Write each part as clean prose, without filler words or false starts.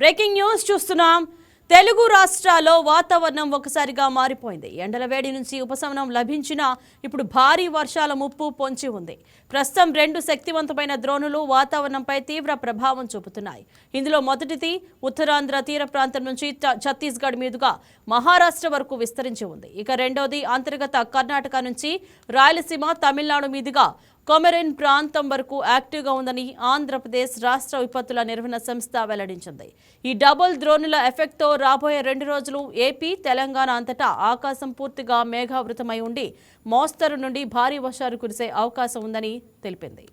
Breaking news చూస్తున్నాం. తెలుగు రాష్ట్రాల్లో వాతావరణం ఒకసారిగా మారిపోయింది. ఎండల వేడి నుంచి ఉపశమనం లభించినా ఇప్పుడు భారీ వర్షాల ముప్పు పొంచి ఉంది. ప్రస్తుతం 2 శక్తివంతమైన ద్రోణులు వాతావరణంపై తీవ్ర ప్రభావం చూపుతున్నాయి. ఇందులో మొదటిది ఉత్తరాంధ్ర తీర ప్రాంతం నుంచి ఛత్తీస్గఢ్ మీదుగా మహారాష్ట్ర వరకు విస్తరించి ఉంది. ఇక రెండోది అంతర్గత కర్ణాటక నుంచి రాయలసీమ తమిళనాడు మీదుగా కొమెరిన్ ప్రాంతం వరకు యాక్టివ్గా ఉందని ఆంధ్రప్రదేశ్ రాష్ట్ర విపత్తుల నిర్వహణ సంస్థ వెల్లడించింది. ఈ డబుల్ ద్రోణుల ఎఫెక్ట్తో రాబోయే 2 రోజులు ఏపీ, తెలంగాణ అంతటా ఆకాశం పూర్తిగా మేఘావృతమై ఉండి మోస్తరు నుండి భారీ వర్షాలు కురిసే అవకాశం ఉందని తెలిపింది.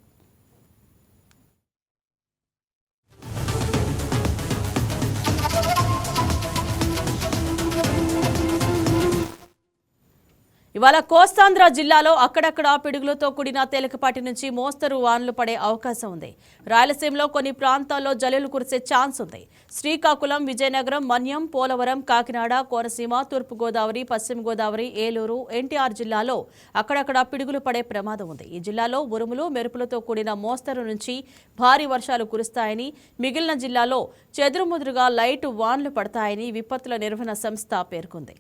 ఇవాళ కోస్తాంధ్ర జిల్లాలో అక్కడక్కడ పిడుగులతో కూడిన తేలికపాటి నుంచి మోస్తరు వానలు పడే అవకాశం ఉంది. రాయలసీమలో కొన్ని ప్రాంతాల్లో జల్లులు కురిసే ఛాన్స్ ఉంది. శ్రీకాకుళం, విజయనగరం, మన్యం, పోలవరం, కాకినాడ, కోనసీమ, తూర్పుగోదావరి, పశ్చిమ గోదావరి, ఏలూరు, ఎన్టీఆర్ జిల్లాలో అక్కడక్కడ పిడుగులు పడే ప్రమాదం ఉంది. ఈ జిల్లాలో ఉరుములు, మెరుపులతో కూడిన మోస్తరు నుంచి భారీ వర్షాలు కురుస్తాయని, మిగిలిన జిల్లాలో చెదురుముదురుగా లైట్ వానలు పడతాయని విపత్తుల నిర్వహణ సంస్థ పేర్కొంది.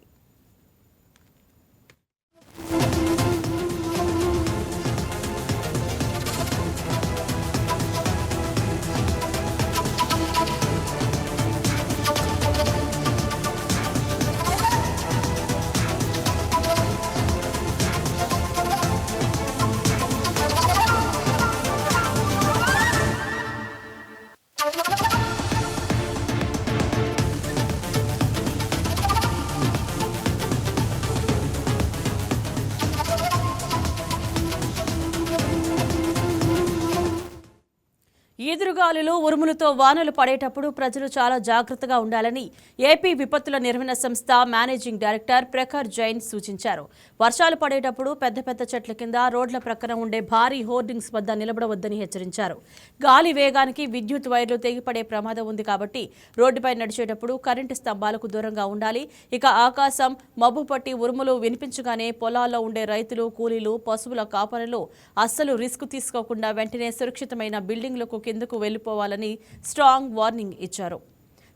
ఈదురుగాలులు, ఉరుములతో వానలు పడేటప్పుడు ప్రజలు చాలా జాగ్రత్తగా ఉండాలని ఏపీ విపత్తుల నిర్వహణ సంస్థ మేనేజింగ్ డైరెక్టర్ ప్రఖర్ జైన్ సూచించారు. వర్షాలు పడేటప్పుడు పెద్ద పెద్ద చెట్ల కింద, రోడ్ల ప్రక్కన ఉండే భారీ హోర్డింగ్స్ వద్ద నిలబడవద్దని హెచ్చరించారు. గాలి వేగానికి విద్యుత్ వైర్లు తెగిపడే ప్రమాదం ఉంది కాబట్టి రోడ్డుపై నడిచేటప్పుడు కరెంటు స్తంభాలకు దూరంగా ఉండాలి. ఇక ఆకాశం మబ్బు పట్టి ఉరుములు వినిపించగానే పొలాల్లో ఉండే రైతులు, కూలీలు, పశువుల కాపరులు అస్సలు రిస్క్ తీసుకోకుండా వెంటనే సురక్షితమైన బిల్డింగ్లకు కిందకు వెళ్లిపోవాలని స్ట్రాంగ్ వార్నింగ్ ఇచ్చారు.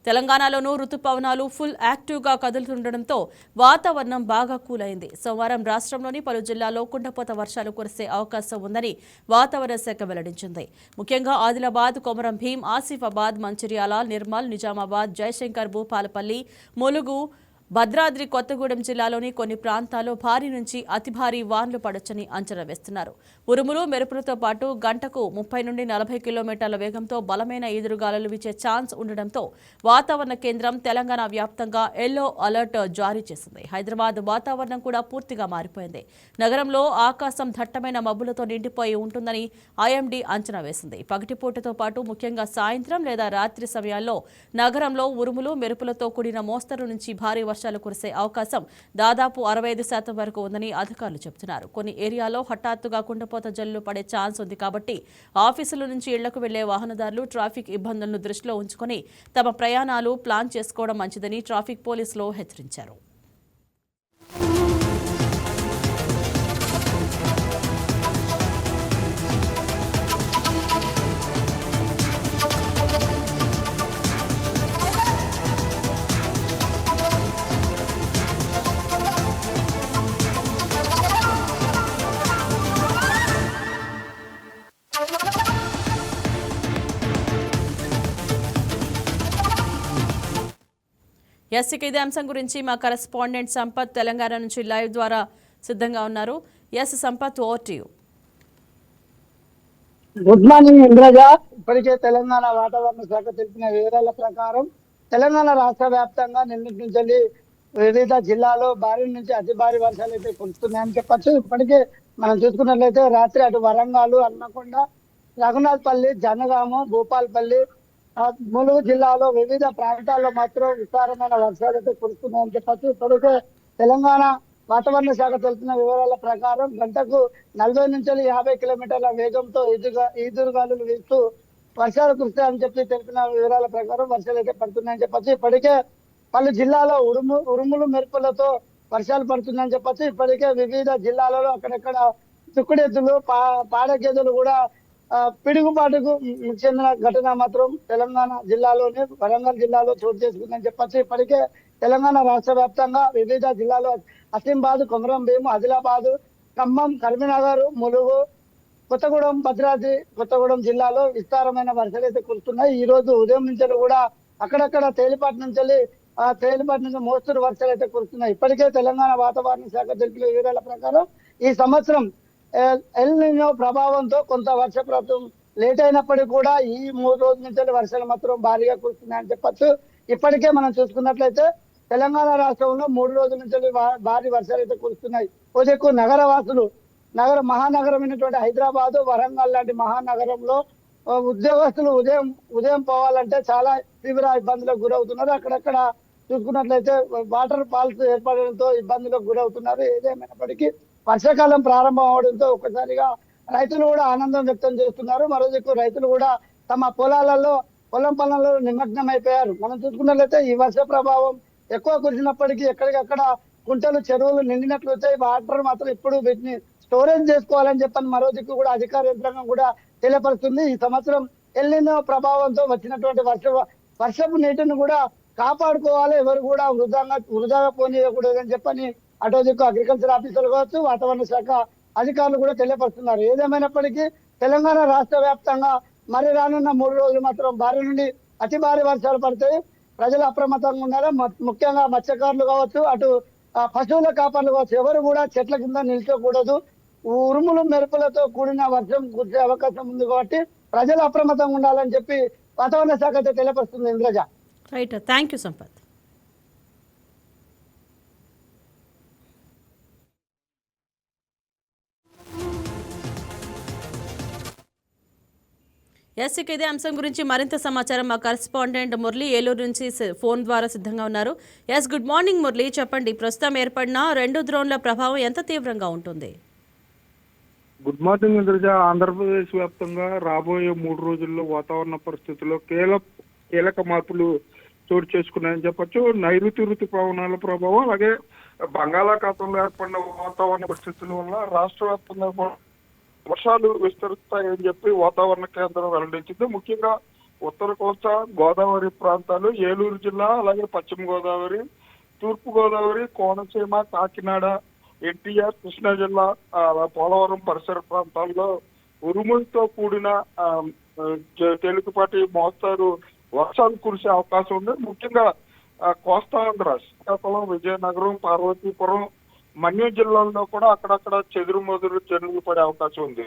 తెలంగాణలోనూ రుతుపవనాలు ఫుల్ యాక్టివ్గా కదులుతుండటంతో వాతావరణం బాగా కూల్ అయింది. సోమవారం రాష్ట్రంలోని పలు జిల్లాల్లో కుండపోత వర్షాలు కురిసే అవకాశం ఉందని వాతావరణ శాఖ వెల్లడించింది. ముఖ్యంగా ఆదిలాబాద్, కొమరం భీం, ఆసిఫాబాద్, మంచిర్యాల, నిర్మల్, నిజామాబాద్, జయశంకర్, భూపాలపల్లి, ములుగు, భద్రాద్రి కొత్తగూడెం జిల్లాలోని కొన్ని ప్రాంతాల్లో భారీ నుంచి అతి భారీ వానలు పడొచ్చని అంచనా వేస్తున్నారు. ఉరుములు, మెరుపులతో పాటు గంటకు 30 నుండి 40 కిలోమీటర్ల వేగంతో బలమైన ఈదురుగాలులు వీచే ఛాన్స్ ఉండడంతో వాతావరణ కేంద్రం తెలంగాణ వ్యాప్తంగా ఎల్లో అలర్ట్ జారీ చేసింది. హైదరాబాద్ వాతావరణం కూడా పూర్తిగా మారిపోయింది. నగరంలో ఆకాశం దట్టమైన మబ్బులతో నిండిపోయి ఉంటుందని ఐఎండీ అంచనా వేసింది. పగటిపూటతో పాటు ముఖ్యంగా సాయంత్రం లేదా రాత్రి సమయాల్లో నగరంలో ఉరుములు, మెరుపులతో కూడిన మోస్తరు నుంచి భారీ వర్షాలు కురిసే అవకాశం దాదాపు 65% వరకు ఉందని అధికారులు చెబుతున్నారు. కొన్ని ఏరియాలో హఠాత్తుగా కుండపోత జల్లులు పడే ఛాన్స్ ఉంది కాబట్టి ఆఫీసుల నుంచి ఇళ్లకు వెళ్లే వాహనదారులు ట్రాఫిక్ ఇబ్బందులను దృష్టిలో ఉంచుకొని తమ ప్రయాణాలు ప్లాన్ చేసుకోవడం మంచిదని ట్రాఫిక్ పోలీసులు హెచ్చరించారు. ఇక ఇదే అంశం గురించి మా కరెస్పాండెంట్ సంపత్ తెలంగాణ నుంచి లైవ్ ద్వారా సిద్ధంగా ఉన్నారు. Sampath, over to you. Good morning Indraja. ఇప్పటికే తెలంగాణ వాతావరణ శాఖ తెలిపిన వివరాల ప్రకారం తెలంగాణ రాష్ట్ర వ్యాప్తంగా నిన్నటి నుంచి వివిధ జిల్లాలో భారీ నుంచి అతి భారీ వర్షాలు అయితే కురుస్తున్నాయని చెప్పచ్చు. ఇప్పటికే మనం చూసుకున్నట్లయితే రాత్రి అటు వరంగల్, హన్మకొండ, రఘునాథ్పల్లి, జనగామ, భూపాలపల్లి, ములుగు జిల్లాలో వివిధ ప్రాంతాల్లో మాత్రం విస్తారమైన వర్షాలు అయితే కురుస్తున్నాయని చెప్పచ్చు. ఇప్పటికే తెలంగాణ వాతావరణ శాఖ తెలిపిన వివరాల ప్రకారం గంటకు 40 నుంచి 50 కిలోమీటర్ల వేగంతో ఈదురుగాలులు వీస్తూ వర్షాలు కురుస్తాయని చెప్పి తెలిపిన వివరాల ప్రకారం వర్షాలు అయితే పడుతున్నాయని చెప్పచ్చు. ఇప్పటికే పలు జిల్లాలో ఉరుములు, మెరుపులతో వర్షాలు పడుతున్నాయని చెప్పచ్చు. ఇప్పటికే వివిధ జిల్లాలలో అక్కడక్కడ చుక్కుడెద్దులు, పాడగెద్దులు కూడా పిడుగుపాటుకు చెందిన ఘటన మాత్రం తెలంగాణ జిల్లాలోనే వరంగల్ జిల్లాలో చోటు చేసుకుందని చెప్పచ్చు. ఇప్పటికే తెలంగాణ రాష్ట్ర వ్యాప్తంగా వివిధ జిల్లాలో అసిఫాబాద్, కొమరం భీం, ఆదిలాబాద్, ఖమ్మం, కరీంనగర్, ములుగు, కొత్తగూడెం జిల్లాలో విస్తారమైన వర్షాలు అయితే కురుస్తున్నాయి. ఈ రోజు ఉదయం నుంచి కూడా అక్కడక్కడ తేలిపాటి నుంచి మోస్తరు వర్షాలు అయితే కురుస్తున్నాయి. ఇప్పటికే తెలంగాణ వాతావరణ శాఖ తెలిపిన వివరాల ప్రకారం ఈ సంవత్సరం ఎల్ నినో ప్రభావంతో కొంత వర్షపాతం లేట్ అయినప్పటికీ కూడా ఈ 3 రోజుల నుంచి వర్షాలు మాత్రం భారీగా కురుస్తున్నాయని చెప్పచ్చు. ఇప్పటికే మనం చూసుకున్నట్లయితే తెలంగాణ రాష్ట్రంలో 3 రోజుల నుంచి భారీ వర్షాలు అయితే కురుస్తున్నాయి. ఓజెక్కు మహానగరమైనటువంటి హైదరాబాద్, వరంగల్ లాంటి మహానగరంలో ఉద్యోగస్తులు ఉదయం పోవాలంటే చాలా తీవ్ర ఇబ్బందులకు గురవుతున్నారు. అక్కడక్కడ చూసుకున్నట్లయితే వాటర్ ఫాల్స్ ఏర్పడడంతో ఇబ్బందులకు గురవుతున్నారు. ఏదేమైనప్పటికీ వర్షాకాలం ప్రారంభం అవడంతో ఒక్కసారిగా రైతులు కూడా ఆనందం వ్యక్తం చేస్తున్నారు. మరోదిక్కు రైతులు కూడా తమ పొలం పనులలో నిమగ్నం అయిపోయారు. మనం చూసుకున్నట్లయితే ఈ వర్ష ప్రభావం ఎక్కువ కురిసినప్పటికీ ఎక్కడికక్కడ కుంటలు, చెరువులు నిండినట్లు వచ్చాయి. వాటర్ మాత్రం ఇప్పుడు వీటిని స్టోరేజ్ చేసుకోవాలని చెప్పని మరో దిక్కు కూడా అధికార యంత్రాంగం కూడా తెలియపరుస్తుంది. ఈ సంవత్సరం ఎల్ నినో ప్రభావంతో వచ్చినటువంటి వర్షపు నీటిని కూడా కాపాడుకోవాలి, ఎవరు కూడా వృధాగా పోనీయకూడదని చెప్పని అటో దిక్కు అగ్రికల్చర్ ఆఫీసర్లు కావచ్చు, వాతావరణ శాఖ అధికారులు కూడా తెలియపరుస్తున్నారు. ఏదేమైనప్పటికీ తెలంగాణ రాష్ట్ర వ్యాప్తంగా మరి రానున్న 3 రోజులు మాత్రం భారీ నుండి అతి భారీ వర్షాలు పడతాయి. ప్రజలు అప్రమత్తంగా ఉండాలి. ముఖ్యంగా మత్స్యకారులు కావచ్చు, అటు పశువుల కాపర్లు కావచ్చు, ఎవరు కూడా చెట్ల కింద నిల్చోకూడదు. ఉరుములు మెరుపులతో కూడిన వర్షం కురిసే అవకాశం ఉంది కాబట్టి ప్రజలు అప్రమత్తంగా ఉండాలని చెప్పి వాతావరణ శాఖ అయితే తెలియపరుస్తుంది. Indraja. Right, thank you Sampath. ఇక ఇదే అంశం గురించి మరింత సమాచారం మా కరెస్పాండెంట్ మురళి ఏలూరు నుంచి ఫోన్ ద్వారా సిద్ధంగా ఉన్నారు. గుడ్ మార్నింగ్ మురళి, చెప్పండి, ప్రస్తుతం ఏర్పడిన 2 ద్రోణుల ప్రభావం ఎంత తీవ్రంగా ఉంటుంది? Good morning Indraja. ఆంధ్రప్రదేశ్ వ్యాప్తంగా రాబోయే 3 రోజుల్లో వాతావరణ పరిస్థితుల్లో కీలక మార్పులు చోటు చేసుకున్నాయని చెప్పొచ్చు. నైరుతి ఋతుపవనాల ప్రభావం, అలాగే బంగాళాఖాతంలో ఏర్పడిన వాతావరణ పరిస్థితుల వల్ల రాష్ట్ర వ్యాప్తంగా వర్షాలు విస్తరిస్తాయని చెప్పి వాతావరణ కేంద్రం వెల్లడించింది. ముఖ్యంగా ఉత్తర కోస్తా, గోదావరి ప్రాంతాలు, ఏలూరు జిల్లా, అలాగే పశ్చిమ గోదావరి, తూర్పు గోదావరి, కోనసీమ, కాకినాడ, ఎన్టీఆర్, కృష్ణా జిల్లా, పోలవరం పరిసర ప్రాంతాల్లో ఉరుములతో కూడిన తేలికపాటి మోస్తారు వర్షాలు కురిసే అవకాశం ఉంది. ముఖ్యంగా కోస్తాంధ్ర, శ్రీకాకుళం, విజయనగరం, పార్వతీపురం, మన్యం జిల్లాల్లో కూడా అక్కడక్కడ చెదురుమదురు జల్లులు పడే అవకాశం ఉంది.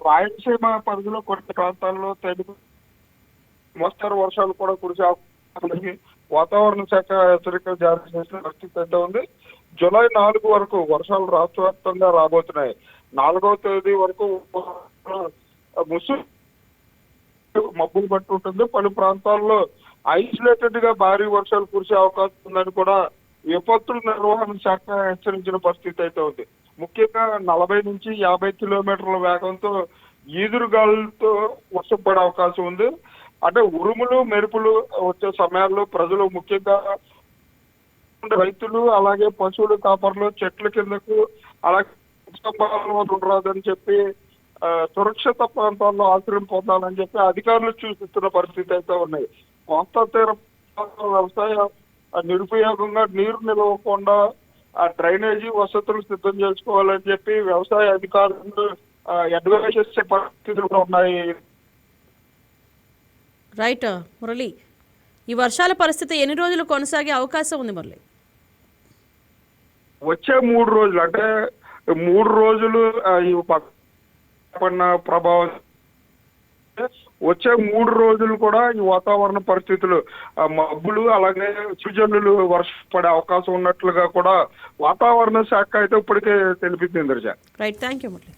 రాయలసీమ పరిధిలో కొన్ని ప్రాంతాల్లో మోస్తరు వర్షాలు కూడా కురిసే అవకాశం ఉంది. వాతావరణ శాఖ హెచ్చరికలు జారీ చేసిన పరిస్థితి అయితే ఉంది. జూలై 4 వరకు వర్షాలు రాష్ట్ర వ్యాప్తంగా రాబోతున్నాయి. 4వ తేదీ వరకు మబ్బులు పట్టి ఉంటుంది. పలు ప్రాంతాల్లో ఐసోలేటెడ్ గా భారీ వర్షాలు కురిసే అవకాశం ఉందని కూడా విపత్తుల నిర్వహణ శాఖ హెచ్చరించిన పరిస్థితి అయితే ఉంది. ముఖ్యంగా 40 నుంచి 50 కిలోమీటర్ల వేగంతో ఈదురుగాలులతో వర్షం పడే అవకాశం ఉంది. అంటే ఉరుములు మెరుపులు వచ్చే సమయాల్లో ప్రజలు, ముఖ్యంగా రైతులు, అలాగే పశువులు కాపర్లు చెట్ల కిందకు, అలాగే ఉండరాదని చెప్పి సురక్షిత ప్రాంతాల్లో ఆశ్రయం పొందాలని చెప్పి అధికారులు సూచిస్తున్న పరిస్థితి అయితే ఉన్నాయి. కోస్తా తీర వ్యవసాయ నిరుపయోగంగా నీరు నిలవకుండా డ్రైనేజీ వసతులు సిద్ధం చేసుకోవాలని చెప్పి వ్యవసాయ అధికారులు అడ్వైజ్ చేసే పరిస్థితులు కూడా ఉన్నాయి. రైట్ మురళి, ఈ వర్షాల పరిస్థితి ఎన్ని రోజులు కొనసాగే అవకాశం ఉంది మురళి? వచ్చే 3 రోజులు, అంటే 3 రోజులు ఈ పడిన ప్రభావం, వచ్చే 3 రోజులు కూడా ఈ వాతావరణ పరిస్థితులు మబ్బులు, అలాగే చిరుజల్లులు వర్షం పడే అవకాశం ఉన్నట్లుగా కూడా వాతావరణ శాఖ అయితే ఇప్పటికే తెలిపింది. Indraja. Right, thank you Murali.